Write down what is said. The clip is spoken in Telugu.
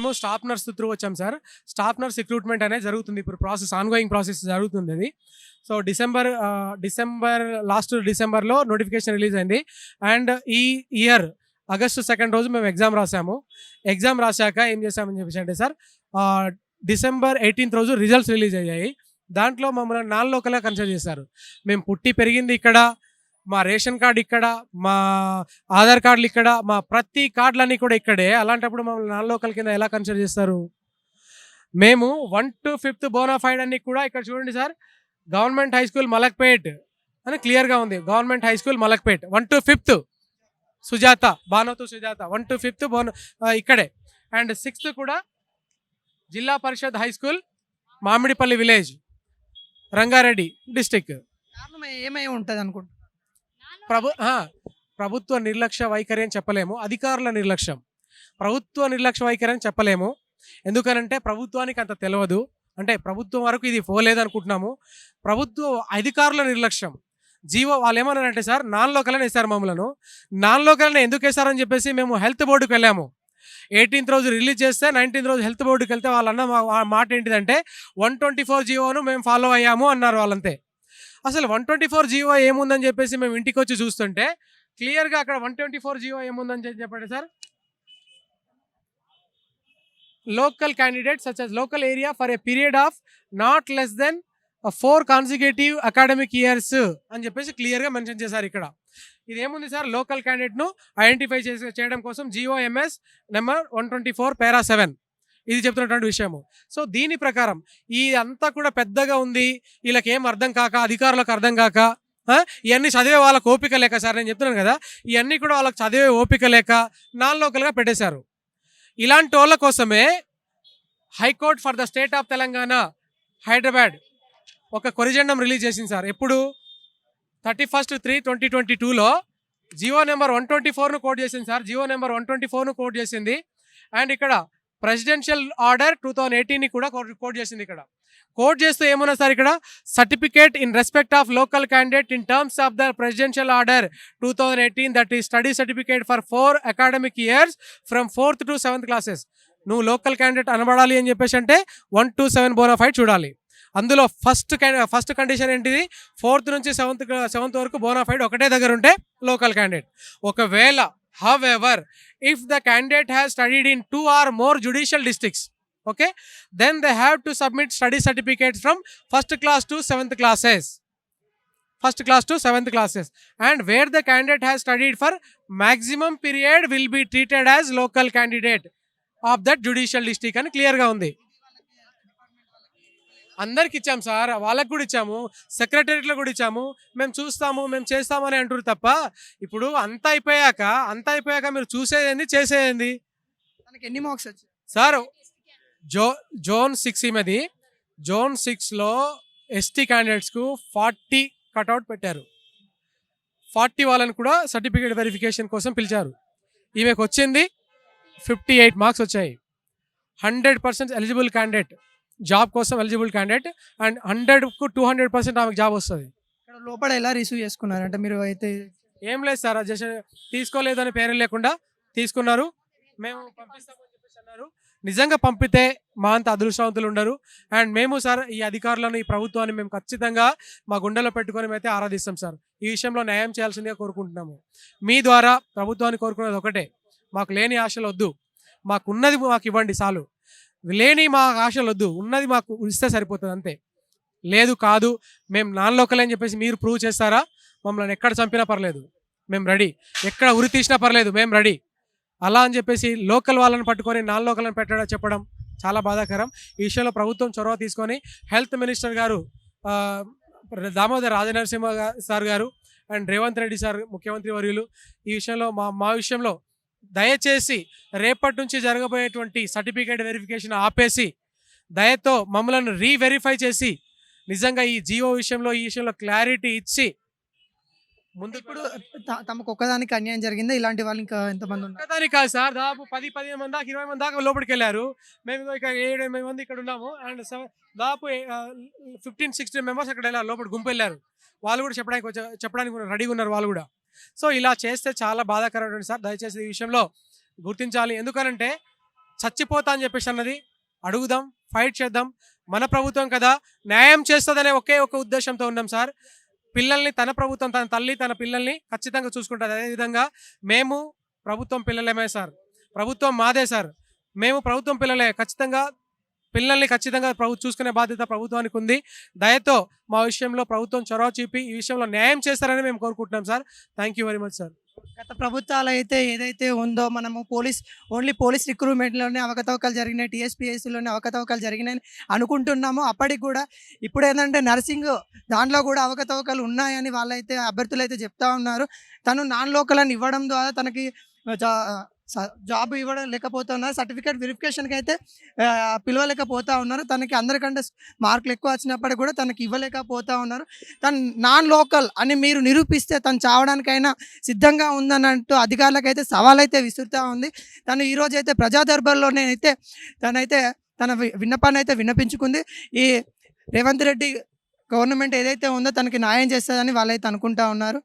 మేము స్టాఫ్ నర్స్ త్రూ వచ్చాం సార్. స్టాఫ్ నర్స్ రిక్రూట్మెంట్ అనేది జరుగుతుంది. ఇప్పుడు ఆన్‌గోయింగ్ ప్రాసెస్ జరుగుతుంది అది. సో లాస్ట్ డిసెంబర్‌లో నోటిఫికేషన్ రిలీజ్ అయింది. అండ్ ఈ ఇయర్ ఆగస్టు 2 రోజు మేము ఎగ్జామ్ రాసాము. ఎగ్జామ్ రాశాక ఏం చేసామని చెప్పేసి అంటే సార్, డిసెంబర్ 18 రోజు రిజల్ట్స్ రిలీజ్ అయ్యాయి. దాంట్లో మమ్మల్ని నాన్ లోకల్‌గా కన్సిడర్ చేశారు. మేము పుట్టి పెరిగింది ఇక్కడ, మా రేషన్ కార్డు ఇక్కడ, మా ఆధార్ కార్డులు ఇక్కడ, మా ప్రతి కార్డులన్నీ కూడా ఇక్కడే. అలాంటప్పుడు మమ్మల్ని నాన్ లోకల్ కింద ఎలా కన్సిడర్ చేస్తారు? మేము 1 to 5th బోనాఫైడ్ అన్ని కూడా ఇక్కడ చూడండి sir, government high school Malakpet అని క్లియర్గా ఉంది. Government high school Malakpet 1 to 5th Sujatha, Banothu Sujatha 1 to 5th ఇక్కడే. అండ్ 6th కూడా Zilla Parishad high school Mamidipalli village, Rangareddy district. కారణం ఏమై ఉంటుంది అనుకుంటున్నారు? ప్రభుత్వ నిర్లక్ష్య వైఖరి అని చెప్పలేము, అధికారుల నిర్లక్ష్యం. ప్రభుత్వ నిర్లక్ష్య వైఖరి అని చెప్పలేము. ఎందుకనంటే ప్రభుత్వానికి అంత తెలియదు, అంటే ప్రభుత్వం వరకు ఇది పోలేదు అనుకుంటున్నాము. ప్రభుత్వ అధికారుల నిర్లక్ష్యం. జీవో వాళ్ళు ఏమన్నారంటే సార్, నాన్ లోకల్ అని వేశారు మమ్మల్ని. నాన్ లోకల్ అని ఎందుకు వేశారని చెప్పేసి మేము హెల్త్ బోర్డుకి వెళ్ళాము. 18th రోజు రిలీజ్ చేస్తే 19th రోజు హెల్త్ బోర్డుకి వెళ్తే వాళ్ళన్న మాట ఏంటిదంటే 124 జీవోను మేము ఫాలో అయ్యాము అన్నారు వాళ్ళంతే. అసలు 124 జీవో ఏముందని చెప్పేసి మేము ఇంటికి వచ్చి చూస్తుంటే క్లియర్గా అక్కడ 124 జీవో ఏముందని చెప్పండి sir. Local candidate such as local area for a period of not less than 4 consecutive academic years అని చెప్పేసి క్లియర్గా మెన్షన్ చేశారు ఇక్కడ. ఇదేముంది సార్, లోకల్ క్యాండిడేట్ను ఐడెంటిఫై చేయడం కోసం GOMS నెంబర్ 124 పారా 7 ఇది చెప్తున్నటువంటి విషయము. సో దీని ప్రకారం ఈ అంతా కూడా పెద్దగా ఉంది, వీళ్ళకి ఏం అర్థం కాక, అధికారులకు అర్థం కాక, ఇవన్నీ చదివే వాళ్ళకి ఓపిక లేక సార్, నేను చెప్తున్నాను కదా, ఇవన్నీ కూడా వాళ్ళకి చదివే ఓపిక లేక నాన్ లోకల్గా పెట్టేశారు. ఇలాంటి వాళ్ళ కోసమే high court for the state of Telangana Hyderabad ఒక కొరిజెండం రిలీజ్ చేసింది సార్. ఎప్పుడు 31/3/2022లో జియో నెంబర్ 124ను కోట్ చేసింది సార్. జియో నెంబర్ 124ను కోట్ చేసింది. అండ్ ఇక్కడ ప్రెసిడెన్షియల్ ఆర్డర్ 2018ని కూడా కోట్ చేసింది. ఇక్కడ కోట్ చేస్తూ ఏమన్నా సార్, ఇక్కడ certificate in respect of local candidate in terms of the presidential order 2018 that ఈ study certificate for 4 academic years from 4th to 7th classes. నువ్వు లోకల్ క్యాండిడేట్ అనబడాలి అని చెప్పేసి అంటే 1 to 7 బోనాఫైడ్ చూడాలి. అందులో ఫస్ట్ కండిషన్ ఏంటిది, 4th నుంచి 7th వరకు బోనాఫైడ్ ఒకటే దగ్గర ఉంటే లోకల్ క్యాండిడేట్. ఒకవేళ however if the candidate has studied in 2 or more judicial districts, okay, then they have to submit study certificates from 1st class to 7th classes, and where the candidate has studied for maximum period will be treated as local candidate of that judicial district అని క్లియర్గా ఉంది. అందరికి ఇచ్చాము సార్, వాళ్ళకి కూడా ఇచ్చాము, సెక్రటరీలో కూడా ఇచ్చాము. మేము చూస్తాము, మేము చేస్తామని అంటారు తప్ప, ఇప్పుడు అంతా అయిపోయాక మీరు చూసేది చేసేది. తనకి ఎన్ని మార్క్స్ వచ్చాయి సార్? జోన్ 6 ఈమెది. జోన్ 6లో ఎస్టీ క్యాండిడేట్స్కు 40 కట్అవుట్ పెట్టారు. 40 వాళ్ళని కూడా సర్టిఫికేట్ వెరిఫికేషన్ కోసం పిలిచారు. ఈమెకు వచ్చింది 58 మార్క్స్ వచ్చాయి. 100% ఎలిజిబుల్ క్యాండిడేట్, జాబ్ కోసం ఎలిజిబుల్ క్యాండిడేట్. అండ్ 100కు 200% ఆమెకు జాబ్ వస్తుంది. ఇక్కడ లోపల ఎలా రిసీవ్ చేసుకున్నారు అంటే మీరు అయితే? ఏం లేదు సార్, జస్ట్ తీసుకోలేదని పేరు లేకుండా తీసుకున్నారు. మేము పంపిస్తామని చెప్పేసి అన్నారు. నిజంగా పంపితే మా అంత అదృష్టవంతులు ఉండరు. అండ్ మేము సార్ ఈ అధికారులను, ఈ ప్రభుత్వాన్ని మేము ఖచ్చితంగా మా గుండెలో పెట్టుకొని అయితే ఆరాధిస్తాం సార్. ఈ విషయంలో న్యాయం చేయాల్సిందిగా కోరుకుంటున్నాము. మీ ద్వారా ప్రభుత్వాన్ని కోరుకునేది ఒకటే, మాకు లేని ఆశలు వద్దు, మాకున్నది మాకు ఇవ్వండి చాలు. లేని మా ఆశలు వద్దు, ఉన్నది మాకు ఇస్తే సరిపోతుంది అంతే. లేదు కాదు మేము నాన్ లోకల్ అని చెప్పేసి మీరు ప్రూవ్ చేస్తారా, మమ్మల్ని ఎక్కడ చంపినా పర్లేదు మేము రెడీ, ఎక్కడ ఉరి తీసినా పర్లేదు మేము రెడీ. అలా అని చెప్పేసి లోకల్ వాళ్ళని పట్టుకొని నాన్ లోకల్ అని చెప్పడం చాలా బాధాకరం. ఈ విషయంలో ప్రభుత్వం చొరవ తీసుకొని హెల్త్ మినిస్టర్ గారు దామోదర్ రాజనరసింహ సార్ గారు అండ్ రేవంత్ రెడ్డి సార్ ముఖ్యమంత్రి వర్యులు ఈ విషయంలో మా విషయంలో దయచేసి రేపటి నుంచి జరగబోయేటువంటి సర్టిఫికేట్ వెరిఫికేషన్ ఆపేసి దయతో మమ్మల్ని రీవెరిఫై చేసి నిజంగా ఈ జియో విషయంలో క్లారిటీ ఇచ్చి ముందు. ఇప్పుడు తమకు ఒక్కదానికి అన్యాయం జరిగిందా? ఇలాంటి వాళ్ళు ఇంకా ఎంతమంది ఉన్నారు? ఒక్కదానికి కాదు సార్, దాదాపు 10-15 మంది దాకా 20 మంది దాకా లోపలికి వెళ్ళారు. మేము ఇక్కడ 7-8 మంది ఇక్కడ ఉన్నాము. అండ్ దాదాపు 15-16 మెంబర్స్ అక్కడ వెళ్ళారు, లోపల గుంపు వెళ్ళారు. వాళ్ళు కూడా చెప్పడానికి రెడీగా ఉన్నారు వాళ్ళు కూడా. సో ఇలా చేస్తే చాలా బాధాకరమైన సార్. దయచేసి ఈ విషయంలో గుర్తించాలి. ఎందుకనంటే చచ్చిపోతా అని చెప్పేసి అన్నది. అడుగుదాం, ఫైట్ చేద్దాం. మన ప్రభుత్వం కదా, న్యాయం చేస్తుందనే ఒకే ఒక ఉద్దేశంతో ఉన్నాం సార్. పిల్లల్ని తన ప్రభుత్వం, తన తల్లి తన పిల్లల్ని ఖచ్చితంగా చూసుకుంటుంది. అదేవిధంగా మేము ప్రభుత్వం పిల్లలేమే సార్, ప్రభుత్వం మాదే సార్. మేము ప్రభుత్వం పిల్లలే. ఖచ్చితంగా పిల్లల్ని ఖచ్చితంగా చూసుకునే బాధ్యత ప్రభుత్వానికి ఉంది. దయతో మా విషయంలో ప్రభుత్వం చొరవ చూపి ఈ విషయంలో న్యాయం చేస్తారని మేము కోరుకుంటున్నాం sir. Thank you very much sir. గత ప్రభుత్వాలు అయితే ఏదైతే ఉందో మనము ఓన్లీ పోలీస్ రిక్రూట్మెంట్లోనే అవకతవకలు జరిగినాయి, టీఎస్పీఎస్సీలోనే అవకతవకలు జరిగినాయని అనుకుంటున్నాము. అప్పటికి కూడా ఇప్పుడు ఏంటంటే నర్సింగ్ దాంట్లో కూడా అవకతవకలు ఉన్నాయని వాళ్ళైతే అభ్యర్థులు అయితే చెప్తా ఉన్నారు. తను నాన్ లోకల్ అని ఇవ్వడం ద్వారా తనకి జాబ్ ఇవ్వడం లేకపోతున్నారు, సర్టిఫికేట్ వెరిఫికేషన్కి అయితే పిలవలేకపోతా ఉన్నారు. తనకి అందరికంటే మార్కులు ఎక్కువ వచ్చినప్పటికీ కూడా తనకి ఇవ్వలేకపోతా ఉన్నారు. తను నాన్ లోకల్ అని మీరు నిరూపిస్తే తను చావడానికైనా సిద్ధంగా ఉందన్నట్టు అధికారులకైతే సవాల్ అయితే విసురుతూ ఉంది. తను ఈరోజు అయితే ప్రజా దర్బార్లోనే అయితే తన విన్నపాన్ని అయితే విన్నపించుకుంది. ఈ రేవంత్ రెడ్డి గవర్నమెంట్ ఏదైతే ఉందో తనకి న్యాయం చేస్తుందని వాళ్ళైతే అనుకుంటా ఉన్నారు.